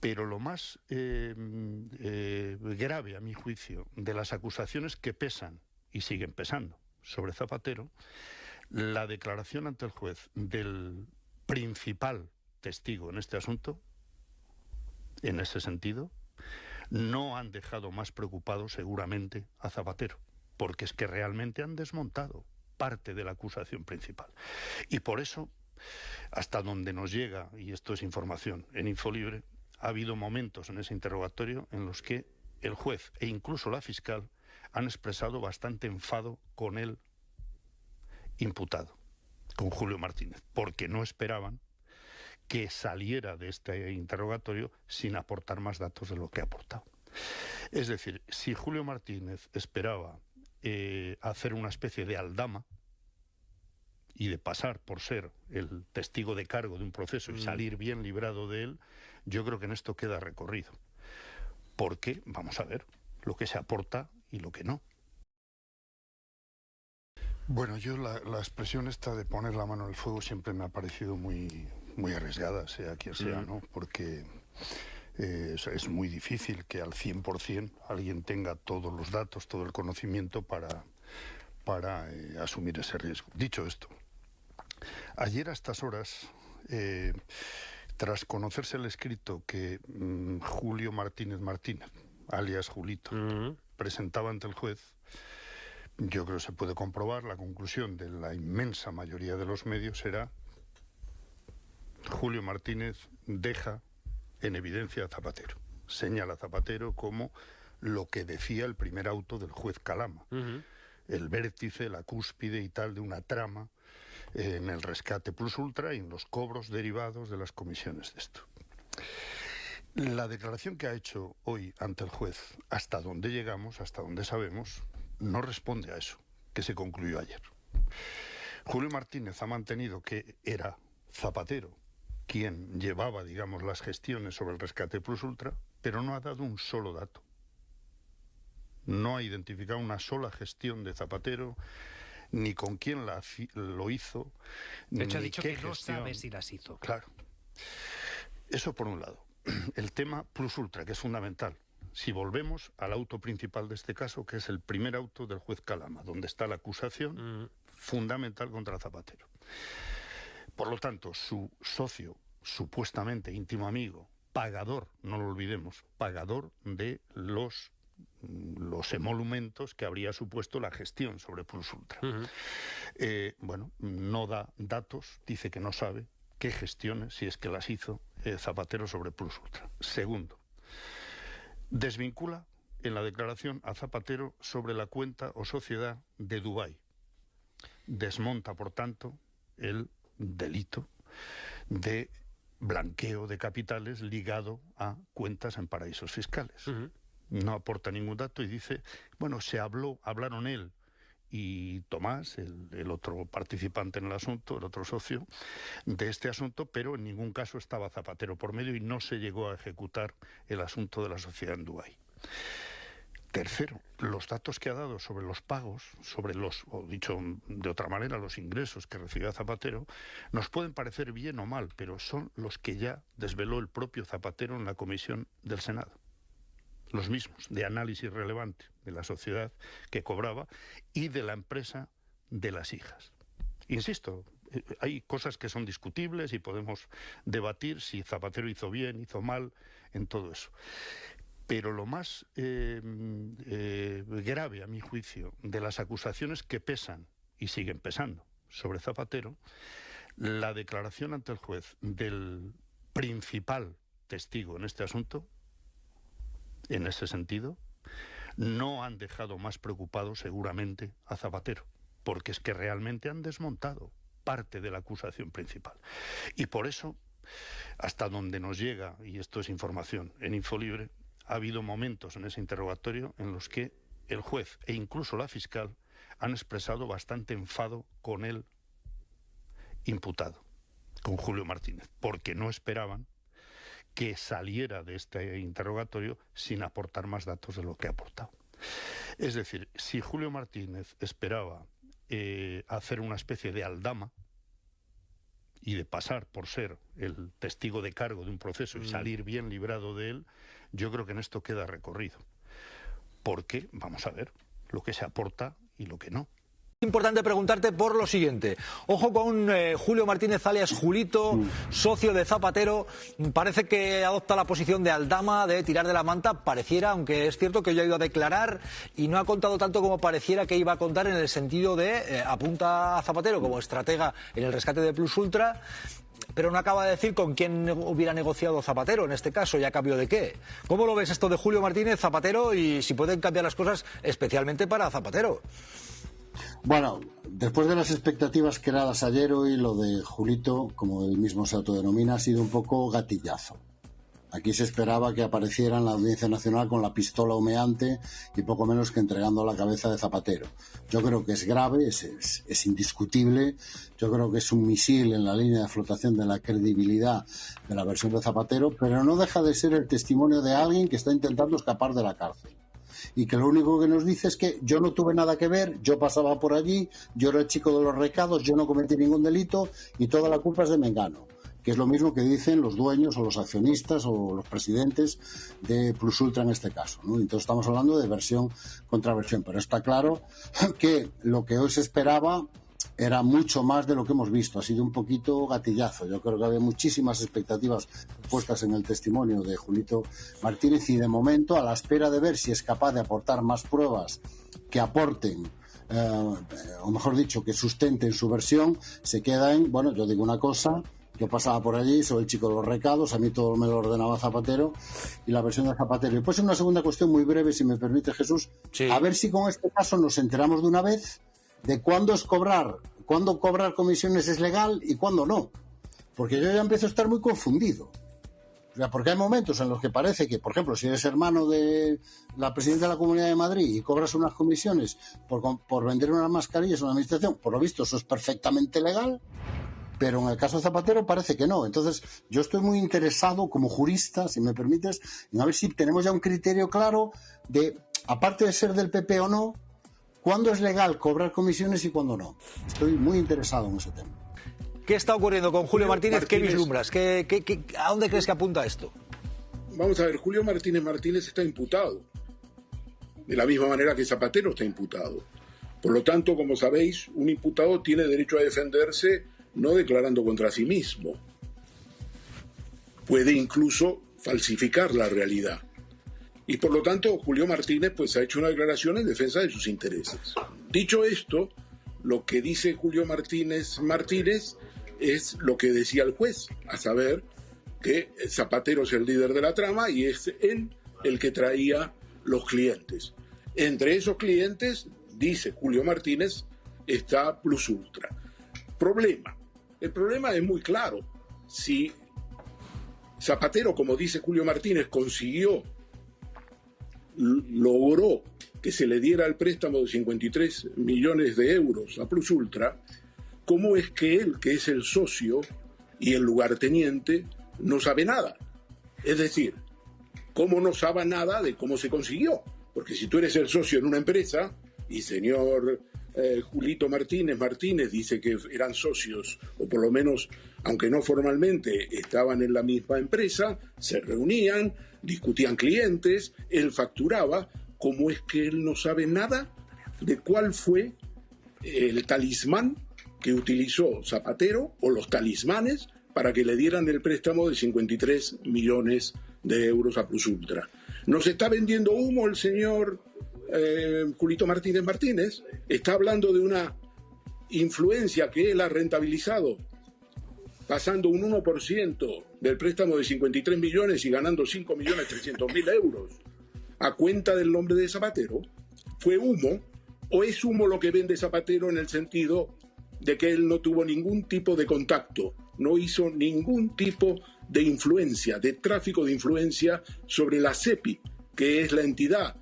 Pero lo más grave, a mi juicio, de las acusaciones que pesan y siguen pesando sobre Zapatero, la declaración ante el juez del principal testigo en este asunto, en ese sentido, no han dejado más preocupado seguramente a Zapatero, porque es que realmente han desmontado parte de la acusación principal. Y por eso, hasta donde nos llega, y esto es información en Infolibre, ha habido momentos en ese interrogatorio en los que el juez e incluso la fiscal han expresado bastante enfado con el imputado, con Julio Martínez, porque no esperaban que saliera de este interrogatorio sin aportar más datos de lo que ha aportado. Es decir, si Julio Martínez esperaba hacer una especie de aldama y de pasar por ser el testigo de cargo de un proceso y salir bien librado de él, yo creo que en esto queda recorrido. Porque vamos a ver lo que se aporta y lo que no. Bueno, yo la expresión esta de poner la mano en el fuego siempre me ha parecido muy arriesgada, sea quien sea, ¿no? Porque es muy difícil que al 100% alguien tenga todos los datos, todo el conocimiento para asumir ese riesgo. Dicho esto, ayer a estas horas, tras conocerse el escrito que Julio Martínez Martínez, alias Julito, presentaba ante el juez, yo creo que se puede comprobar, la conclusión de la inmensa mayoría de los medios era: Julio Martínez deja en evidencia a Zapatero. Señala a Zapatero como lo que decía el primer auto del juez Calama. El vértice, la cúspide y tal de una trama en el rescate plus ultra y en los cobros derivados de las comisiones de esto. La declaración que ha hecho hoy ante el juez, hasta donde llegamos, hasta donde sabemos, no responde a eso, que se concluyó ayer. Julio Martínez ha mantenido que era Zapatero quien llevaba, digamos, las gestiones sobre el rescate plus ultra, pero no ha dado un solo dato. No ha identificado una sola gestión de Zapatero, ni con quién lo hizo. De hecho, ni ha dicho qué que no gestión. sabe si las hizo. Claro. Eso por un lado. El tema plus ultra, que es fundamental. Si volvemos al auto principal de este caso, que es el primer auto del juez Calama, donde está la acusación fundamental contra Zapatero. Por lo tanto, su socio, supuestamente íntimo amigo, pagador, no lo olvidemos, pagador de los emolumentos que habría supuesto la gestión sobre Plus Ultra. Bueno, no da datos, dice que no sabe qué gestiones, si es que las hizo, Zapatero sobre Plus Ultra. Segundo, desvincula en la declaración a Zapatero sobre la cuenta o sociedad de Dubái. Desmonta, por tanto, el delito de blanqueo de capitales ligado a cuentas en paraísos fiscales. No aporta ningún dato y dice, bueno, hablaron él y Tomás, el otro participante en el asunto, el otro socio de este asunto, pero en ningún caso estaba Zapatero por medio y no se llegó a ejecutar el asunto de la sociedad en Dubái. Tercero, los datos que ha dado sobre los pagos, sobre o dicho de otra manera, los ingresos que recibía Zapatero, nos pueden parecer bien o mal, pero son los que ya desveló el propio Zapatero en la comisión del Senado. Los mismos, de análisis relevante de la sociedad que cobraba y de la empresa de las hijas. Insisto, hay cosas que son discutibles y podemos debatir si Zapatero hizo bien, hizo mal, en todo eso. Pero lo más grave, a mi juicio, de las acusaciones que pesan y siguen pesando sobre Zapatero, la declaración ante el juez del principal testigo en este asunto, en ese sentido, no han dejado más preocupado seguramente a Zapatero, porque es que realmente han desmontado parte de la acusación principal. Y por eso, hasta donde nos llega, y esto es información en Infolibre, ha habido momentos en ese interrogatorio en los que el juez e incluso la fiscal han expresado bastante enfado con el imputado, con Julio Martínez, porque no esperaban que saliera de este interrogatorio sin aportar más datos de lo que ha aportado. Es decir, si Julio Martínez esperaba hacer una especie de aldama y de pasar por ser el testigo de cargo de un proceso y salir bien librado de él, yo creo que en esto queda recorrido. Porque, vamos a ver, lo que se aporta y lo que no. Es importante preguntarte por lo siguiente. Ojo con Julio Martínez alias Julito, socio de Zapatero. Parece que adopta la posición de Aldama, de tirar de la manta. Pareciera, aunque es cierto que yo he ido a declarar y no ha contado tanto como pareciera que iba a contar, en el sentido de apunta a Zapatero como estratega en el rescate de Plus Ultra, pero no acaba de decir con quién hubiera negociado Zapatero en este caso y a cambio de qué. ¿Cómo lo ves esto de Julio Martínez, Zapatero, y si pueden cambiar las cosas especialmente para Zapatero? Bueno, después de las expectativas creadas ayer, hoy lo de Julito, como él mismo se autodenomina, ha sido un poco gatillazo. Aquí se esperaba que apareciera en la Audiencia Nacional con la pistola humeante y poco menos que entregando la cabeza de Zapatero. Yo creo que es grave, es indiscutible. Yo creo que es un misil en la línea de flotación de la credibilidad de la versión de Zapatero, pero no deja de ser el testimonio de alguien que está intentando escapar de la cárcel. Y que lo único que nos dice es que yo no tuve nada que ver, yo pasaba por allí, yo era el chico de los recados, yo no cometí ningún delito y toda la culpa es de Mengano, que es lo mismo que dicen los dueños o los accionistas o los presidentes de Plus Ultra en este caso, ¿no? Entonces estamos hablando de versión contra versión, pero está claro que lo que hoy se esperaba era mucho más de lo que hemos visto. Ha sido un poquito gatillazo. Yo creo que había muchísimas expectativas puestas en el testimonio de Julito Martínez y de momento, a la espera de ver si es capaz de aportar más pruebas que aporten, o mejor dicho, que sustenten su versión, se queda en, bueno, yo digo una cosa, yo pasaba por allí, soy el chico de los recados, a mí todo me lo ordenaba Zapatero y la versión de Zapatero. Y después una segunda cuestión muy breve, si me permite, Jesús, sí. A ver si con este caso nos enteramos de una vez de cuándo cobrar comisiones es legal y cuándo no. Porque yo ya empiezo a estar muy confundido. O sea, porque hay momentos en los que parece que, por ejemplo, si eres hermano de la presidenta de la Comunidad de Madrid y cobras unas comisiones por vender unas mascarillas a una administración, por lo visto eso es perfectamente legal, pero en el caso de Zapatero parece que no. Entonces, yo estoy muy interesado como jurista, si me permites, en a ver si tenemos ya un criterio claro de, aparte de ser del PP o no, ¿cuándo es legal cobrar comisiones y cuándo no? Estoy muy interesado en ese tema. ¿Qué está ocurriendo con Julio Martínez? ¿Qué vislumbras? ¿A dónde crees que apunta esto? Vamos a ver, Julio Martínez está imputado, de la misma manera que Zapatero está imputado. Por lo tanto, como sabéis, un imputado tiene derecho a defenderse no declarando contra sí mismo. Puede incluso falsificar la realidad. Y por lo tanto, Julio Martínez pues ha hecho una declaración en defensa de sus intereses. Dicho esto, lo que dice Julio Martínez es lo que decía el juez, a saber que Zapatero es el líder de la trama y es él el que traía los clientes. Entre esos clientes, dice Julio Martínez, está Plus Ultra. El problema es muy claro. Si Zapatero, como dice Julio Martínez, logró que se le diera el préstamo de 53 millones de euros a Plus Ultra, ¿cómo es que él, que es el socio y el lugarteniente, no sabe nada? Es decir, ¿cómo no sabe nada de cómo se consiguió? Porque si tú eres el socio en una empresa, y señor Julito Martínez dice que eran socios, o por lo menos, aunque no formalmente, estaban en la misma empresa, se reunían, discutían clientes, él facturaba. ¿Cómo es que él no sabe nada de cuál fue el talismán que utilizó Zapatero o los talismanes para que le dieran el préstamo de 53 millones de euros a Plus Ultra? ¿Nos está vendiendo humo el señor Julito Martínez? Está hablando de una influencia que él ha rentabilizado pasando un 1% del préstamo de 53 millones y ganando 5.300.000 euros a cuenta del nombre de Zapatero. ¿Fue humo o es humo lo que vende Zapatero en el sentido de que él no tuvo ningún tipo de contacto, no hizo ningún tipo de influencia, de tráfico de influencia sobre la CEPI, que es la entidad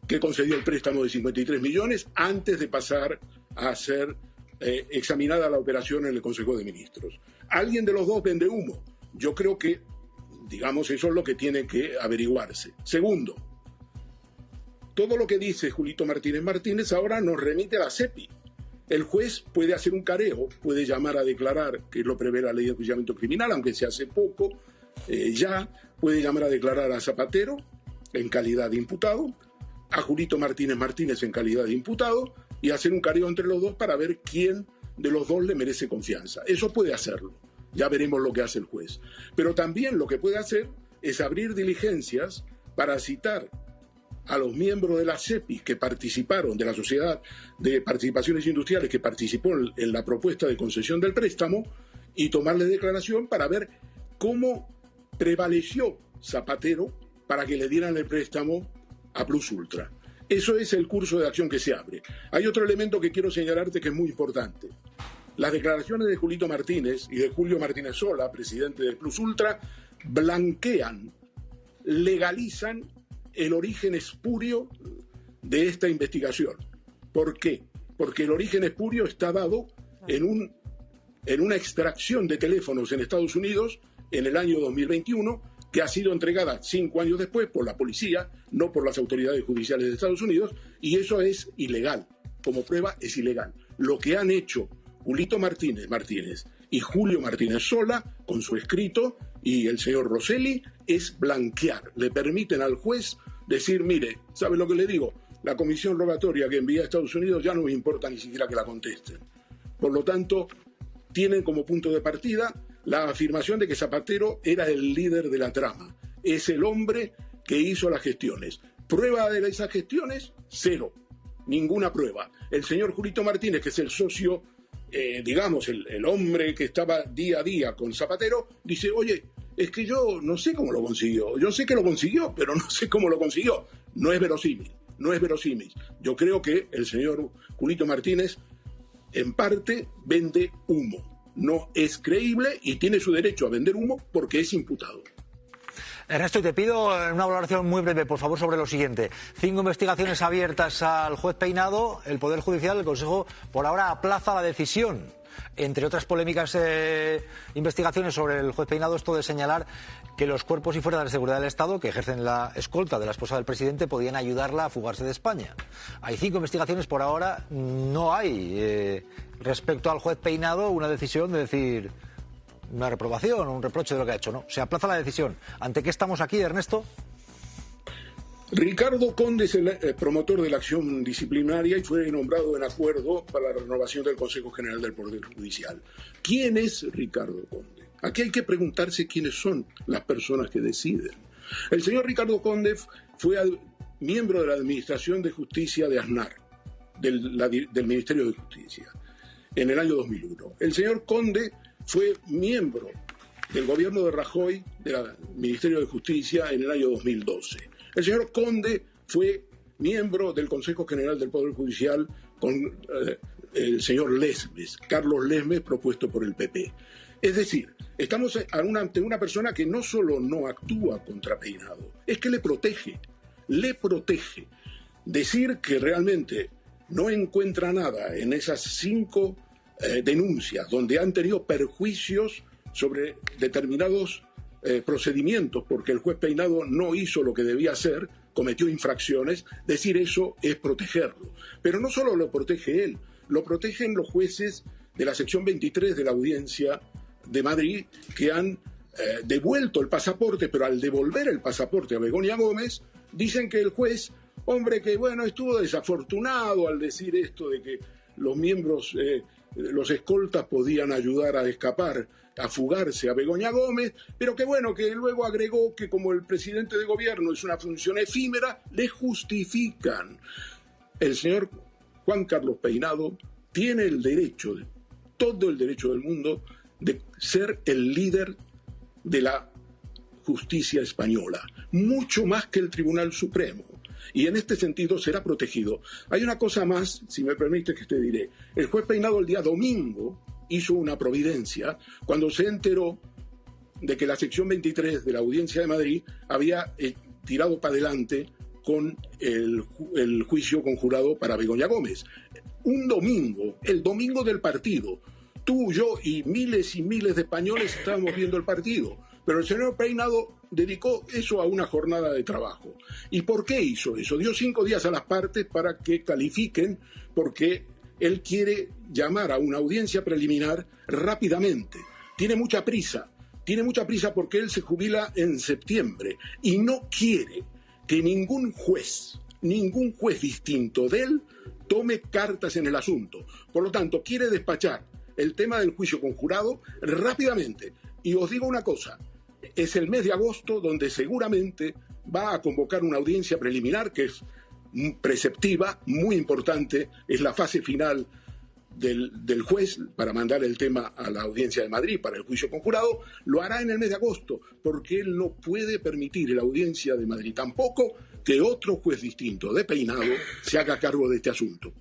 que concedió el préstamo de 53 millones antes de pasar a ser examinada la operación en el Consejo de Ministros? ¿Alguien de los dos vende humo? Yo creo que, digamos, eso es lo que tiene que averiguarse. Segundo, todo lo que dice Julito Martínez ahora nos remite a la CEPI. el juez puede hacer un careo, puede llamar a declarar, que lo prevé la ley de enjuiciamiento criminal, aunque se hace poco, ya puede llamar a declarar a Zapatero en calidad de imputado, a Julito Martínez en calidad de imputado, y hacer un careo entre los dos para ver quién de los dos le merece confianza. Eso puede hacerlo, ya veremos lo que hace el juez. Pero también lo que puede hacer es abrir diligencias para citar a los miembros de la CEPI que participaron, de la Sociedad de Participaciones Industriales que participó en la propuesta de concesión del préstamo, y tomarle declaración para ver cómo prevaleció Zapatero para que le dieran el préstamo a Plus Ultra. Eso es el curso de acción que se abre. Hay otro elemento que quiero señalarte que es muy importante. Las declaraciones de Julito Martínez y de Julio Martínez Sola, presidente de Plus Ultra, blanquean, legalizan el origen espurio de esta investigación. ¿Por qué? Porque el origen espurio está dado en una extracción de teléfonos en Estados Unidos en el año 2021, que ha sido entregada 5 años después por la policía, no por las autoridades judiciales de Estados Unidos, y eso es ilegal. Como prueba, es ilegal. Lo que han hecho Julito Martínez y Julio Martínez Sola, con su escrito, y el señor Rosselli, es blanquear. Le permiten al juez decir, mire, ¿sabe lo que le digo? La comisión rogatoria que envía a Estados Unidos ya no me importa ni siquiera que la contesten. Por lo tanto, tienen como punto de partida la afirmación de que Zapatero era el líder de la trama. Es el hombre que hizo las gestiones. ¿Prueba de esas gestiones? Cero. Ninguna prueba. El señor Julito Martínez, que es el socio, digamos, el hombre que estaba día a día con Zapatero, dice, oye, es que yo no sé cómo lo consiguió. Yo sé que lo consiguió, pero no sé cómo lo consiguió. No es verosímil. No es verosímil. Yo creo que el señor Julito Martínez, en parte, vende humo. No es creíble y tiene su derecho a vender humo porque es imputado. Ernesto, y te pido una valoración muy breve, por favor, sobre lo siguiente. 5 investigaciones abiertas al juez Peinado. El Poder Judicial, el Consejo, por ahora aplaza la decisión. Entre otras polémicas investigaciones sobre el juez Peinado, esto de señalar que los cuerpos y fuerzas de seguridad del Estado que ejercen la escolta de la esposa del presidente podían ayudarla a fugarse de España. Hay 5 investigaciones por ahora, no hay respecto al juez Peinado una decisión de decir una reprobación o un reproche de lo que ha hecho, ¿no? Se aplaza la decisión. ¿Ante qué estamos aquí, Ernesto? Ricardo Conde es el promotor de la acción disciplinaria y fue nombrado en acuerdo para la renovación del Consejo General del Poder Judicial. ¿Quién es Ricardo Conde? Aquí hay que preguntarse quiénes son las personas que deciden. El señor Ricardo Conde fue miembro de la Administración de Justicia de Aznar, del Ministerio de Justicia, en el año 2001. El señor Conde fue miembro del gobierno de Rajoy, del Ministerio de Justicia, en el año 2012. El señor Conde fue miembro del Consejo General del Poder Judicial con el señor Lesmes, Carlos Lesmes, propuesto por el PP. Es decir, estamos ante una persona que no solo no actúa contra Peinado, es que le protege. Decir que realmente no encuentra nada en esas 5 denuncias donde han tenido perjuicios sobre determinados procedimientos porque el juez Peinado no hizo lo que debía hacer, cometió infracciones, decir eso es protegerlo. Pero no solo lo protege él, lo protegen los jueces de la sección 23 de la Audiencia de Madrid que han devuelto el pasaporte, pero al devolver el pasaporte a Begoña Gómez, dicen que el juez, hombre, que bueno, estuvo desafortunado al decir esto de que los miembros, los escoltas podían ayudar a escapar, a fugarse a Begoña Gómez, pero que bueno, que luego agregó que como el presidente de gobierno es una función efímera, le justifican. El señor Juan Carlos Peinado tiene el derecho, todo el derecho del mundo, de ser el líder de la justicia española, mucho más que el Tribunal Supremo. Y en este sentido será protegido. Hay una cosa más, si me permite, que te diré. El juez Peinado el día domingo hizo una providencia cuando se enteró de que la sección 23 de la Audiencia de Madrid había tirado para adelante con el juicio conjurado para Begoña Gómez. Un domingo, el domingo del partido. Tú, yo y miles de españoles estábamos viendo el partido. Pero el señor Peinado dedicó eso a una jornada de trabajo. ¿Y por qué hizo eso? Dio 5 días a las partes para que califiquen, porque él quiere llamar a una audiencia preliminar rápidamente. Tiene mucha prisa porque él se jubila en septiembre y no quiere que ningún juez distinto de él tome cartas en el asunto. Por lo tanto, quiere despachar el tema del juicio conjurado rápidamente. Y os digo una cosa, es el mes de agosto donde seguramente va a convocar una audiencia preliminar que es preceptiva, muy importante, es la fase final del juez para mandar el tema a la audiencia de Madrid para el juicio conjurado. Lo hará en el mes de agosto porque él no puede permitir en la audiencia de Madrid tampoco que otro juez distinto de Peinado se haga cargo de este asunto.